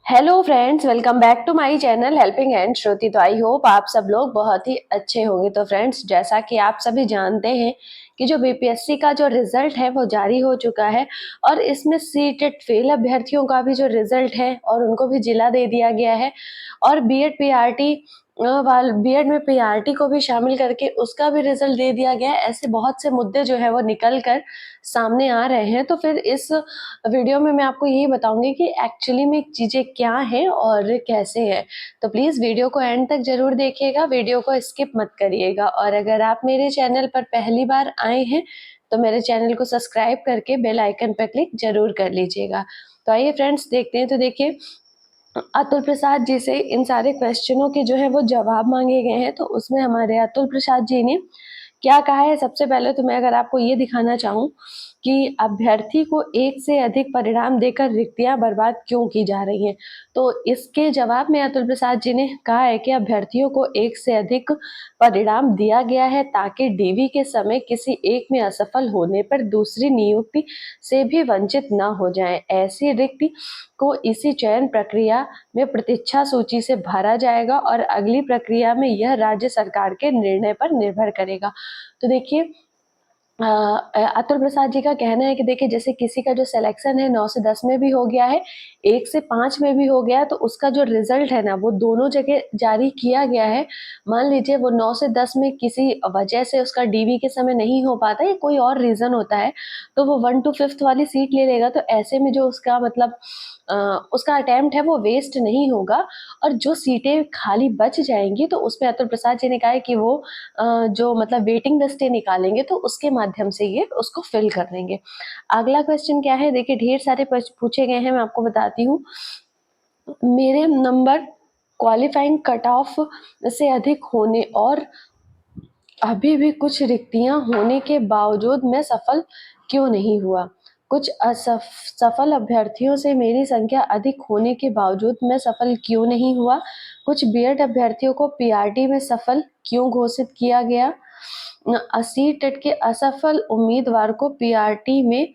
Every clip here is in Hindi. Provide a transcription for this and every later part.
Hello friends, welcome back to my channel helping hand Shruti. तो आई होप आप सब लोग बहुत ही अच्छे होंगे। तो फ्रेंड्स, जैसा कि आप सभी जानते हैं कि जो बीपीएससी का जो रिजल्ट है वो जारी हो चुका है और इसमें सीटेट फेल अभ्यर्थियों का भी जो रिजल्ट है और उनको भी जिला दे दिया गया है और बीएड पीआरटी बीएड में पीआरटी को भी शामिल करके उसका भी रिजल्ट दे दिया गया है। ऐसे बहुत से मुद्दे जो है वो निकल कर सामने आ रहे हैं। तो फिर इस वीडियो में मैं आपको यही बताऊंगी कि एक्चुअली में चीज़ें क्या हैं और कैसे हैं। तो प्लीज़ वीडियो को एंड तक जरूर देखिएगा, वीडियो को स्किप मत करिएगा। और अगर आप मेरे चैनल पर पहली बार आए हैं तो मेरे चैनल को सब्सक्राइब करके बेल आइकन पर क्लिक जरूर कर लीजिएगा। तो आइए फ्रेंड्स देखते हैं। तो देखिए, अतुल प्रसाद जी से इन सारे क्वेश्चनों के जो है वो जवाब मांगे गए हैं। तो उसमें हमारे अतुल प्रसाद जी ने क्या कहा है, सबसे पहले तो मैं अगर आपको ये दिखाना चाहूँ कि अभ्यर्थी को एक से अधिक परिणाम देकर रिक्तियां बर्बाद क्यों की जा रही हैं। तो इसके जवाब में अतुल प्रसाद जी ने कहा है कि अभ्यर्थियों को एक से अधिक परिणाम दिया गया है ताकि डीवी के समय किसी एक में असफल होने पर दूसरी नियुक्ति से भी वंचित न हो जाएं। ऐसी रिक्ति को इसी चयन प्रक्रिया में प्रतीक्षा सूची से भरा जाएगा और अगली प्रक्रिया में यह राज्य सरकार के निर्णय पर निर्भर करेगा। तो देखिए, अतुल प्रसाद जी का कहना है कि देखिए, जैसे किसी का जो सिलेक्शन है 9 से 10 में भी हो गया है, 1 से 5 में भी हो गया है, तो उसका जो रिजल्ट है ना वो दोनों जगह जारी किया गया है। मान लीजिए वो 9 से 10 में किसी वजह से उसका डीवी के समय नहीं हो पाता या कोई और रीजन होता है तो वो 1 to 5th वाली सीट ले लेगा। तो ऐसे में जो उसका मतलब उसका अटेम्प्ट है वो वेस्ट नहीं होगा और जो सीटें खाली बच जाएंगी तो उसमें अतुल प्रसाद जी ने कहा है कि वो जो मतलब वेटिंग लिस्टें निकालेंगे तो उसके माध्यम से ये उसको फिल कर देंगे। अगला क्वेश्चन क्या है, देखिए ढेर सारे पूछे गए हैं, मैं आपको बताती हूँ। मेरे नंबर क्वालिफाइंग कट ऑफ से अधिक होने और अभी भी कुछ रिक्तियां होने के बावजूद मैं सफल क्यों नहीं हुआ। कुछ सफल अभ्यर्थियों से मेरी संख्या अधिक होने के बावजूद मैं सफल क्यों नहीं हुआ। कुछ बीएड अभ्यर्थियों को पीआरटी में सफल क्यों घोषित किया गया। अस्सी टेट के असफल उम्मीदवार को पीआरटी में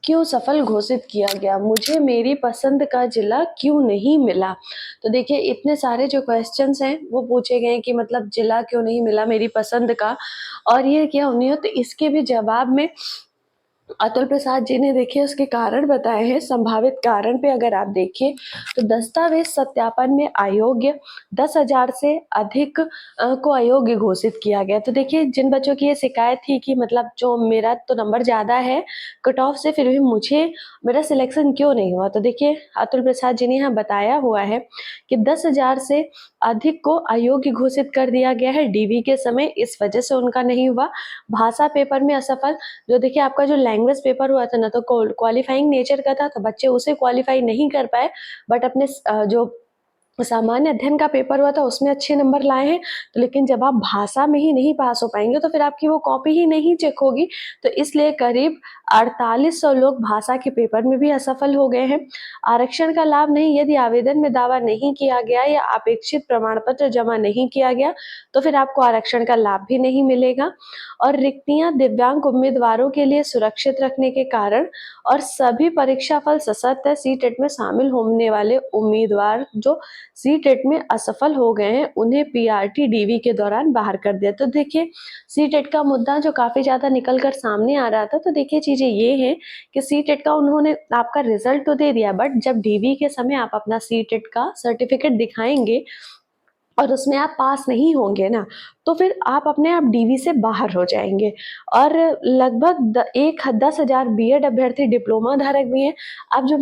क्यों सफल घोषित किया गया। मुझे मेरी पसंद का जिला क्यों नहीं मिला। तो देखिए, इतने सारे जो क्वेश्चंस हैं वो पूछे गए कि मतलब जिला क्यों नहीं मिला मेरी पसंद का और ये क्या नहीं हो। तो इसके भी जवाब में अतुल प्रसाद जी ने देखिए उसके कारण बताए हैं। संभावित कारण पे अगर आप देखिए तो दस्तावेज सत्यापन में अयोग्य 10,000 से अधिक को अयोग्य घोषित किया गया। तो देखिए, जिन बच्चों की ये शिकायत थी कि मतलब जो मेरा तो नंबर ज्यादा है कट ऑफ से, फिर भी मुझे मेरा सिलेक्शन क्यों नहीं हुआ। तो देखिए, अतुल प्रसाद जी ने यहाँ बताया हुआ है कि 10,000 से अधिक को अयोग्य घोषित कर दिया गया है डीवी के समय, इस वजह से उनका नहीं हुआ। भाषा पेपर में असफल, जो देखिए आपका जो लैंग्वेज पेपर हुआ था ना तो क्वालिफाइंग नेचर का था तो बच्चे उसे क्वालिफाई नहीं कर पाए, बट अपने जो सामान्य अध्ययन का पेपर हुआ था उसमें अच्छे नंबर लाए हैं। तो लेकिन जब आप भाषा में ही नहीं पास हो पाएंगे तो फिर आपकी वो कॉपी ही नहीं चेक होगी। तो इसलिए करीब 4800 लोग भाषा के पेपर में भी असफल हो गए हैं। आरक्षण का लाभ नहीं, यदि आवेदन में दावा नहीं किया गया या अपेक्षित प्रमाण पत्र जमा नहीं किया गया तो फिर आपको आरक्षण का लाभ भी नहीं मिलेगा। और रिक्तियां दिव्यांग उम्मीदवारों के लिए सुरक्षित रखने के कारण और सभी परीक्षा फल सशर्त है सीटेट में शामिल होने वाले उम्मीदवार जो सीटेट में असफल हो गए हैं उन्हें पीआरटी डीवी के दौरान बाहर कर दिया। तो देखिए, सीटेट का मुद्दा जो काफी ज्यादा निकल कर सामने आ रहा था। तो देखिए, चीजें ये हैं कि सीटेट का उन्होंने आपका रिजल्ट तो दे दिया, बट जब डीवी के समय आप अपना सीटेट का सर्टिफिकेट दिखाएंगे और उसमें आप पास नहीं होंगे ना तो फिर आप अपने आप डीवी से बाहर हो जाएंगे। और लगभग 10,000 बीएड अभ्यर्थी डिप्लोमा धारक भी हैं। अब जो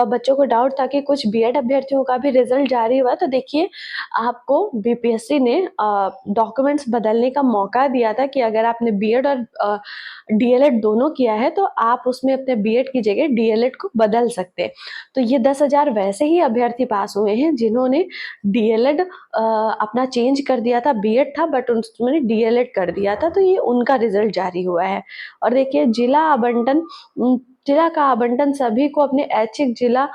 बच्चों को डाउट था कि कुछ बीएड अभ्यर्थियों का भी रिजल्ट जारी हुआ, तो देखिए आपको बीपीएससी ने डॉक्यूमेंट्स बदलने का मौका दिया था कि अगर आपने बीएड और डीएलएड दोनों किया है तो आप उसमें अपने बीएड की जगह डीएलएड को बदल सकते हैं। तो ये 10,000 वैसे ही अभ्यर्थी पास हुए हैं जिन्होंने डीएलएड अपना चेंज कर दिया था, बीएड था बट उन्होंने डीएलएड कर दिया था। तो ये उनका रिजल्ट जारी हुआ है। और देखिए, जिला का आवंटन सभी को अपने ऐच्छिक जिला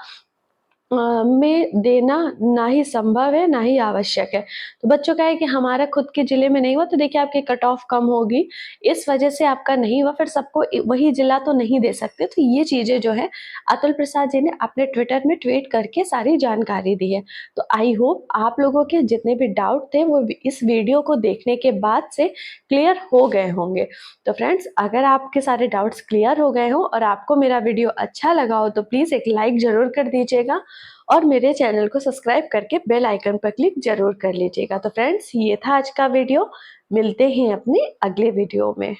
में देना ना ही संभव है, ना ही आवश्यक है। तो बच्चों का है कि हमारा खुद के ज़िले में नहीं हुआ तो देखिए आपकी कट ऑफ कम होगी, इस वजह से आपका नहीं हुआ, फिर सबको वही ज़िला तो नहीं दे सकते। तो ये चीज़ें जो है अतुल प्रसाद जी ने अपने ट्विटर में ट्वीट करके सारी जानकारी दी है। तो आई होप आप लोगों के जितने भी डाउट थे वो इस वीडियो को देखने के बाद से क्लियर हो गए होंगे। तो फ्रेंड्स, अगर आपके सारे डाउट्स क्लियर हो गए हों और आपको मेरा वीडियो अच्छा लगा हो तो प्लीज़ एक लाइक ज़रूर कर दीजिएगा और मेरे चैनल को सब्सक्राइब करके बेल आइकन पर क्लिक ज़रूर कर लीजिएगा। तो फ्रेंड्स, ये था आज का वीडियो। मिलते हैं अपने अगले वीडियो में।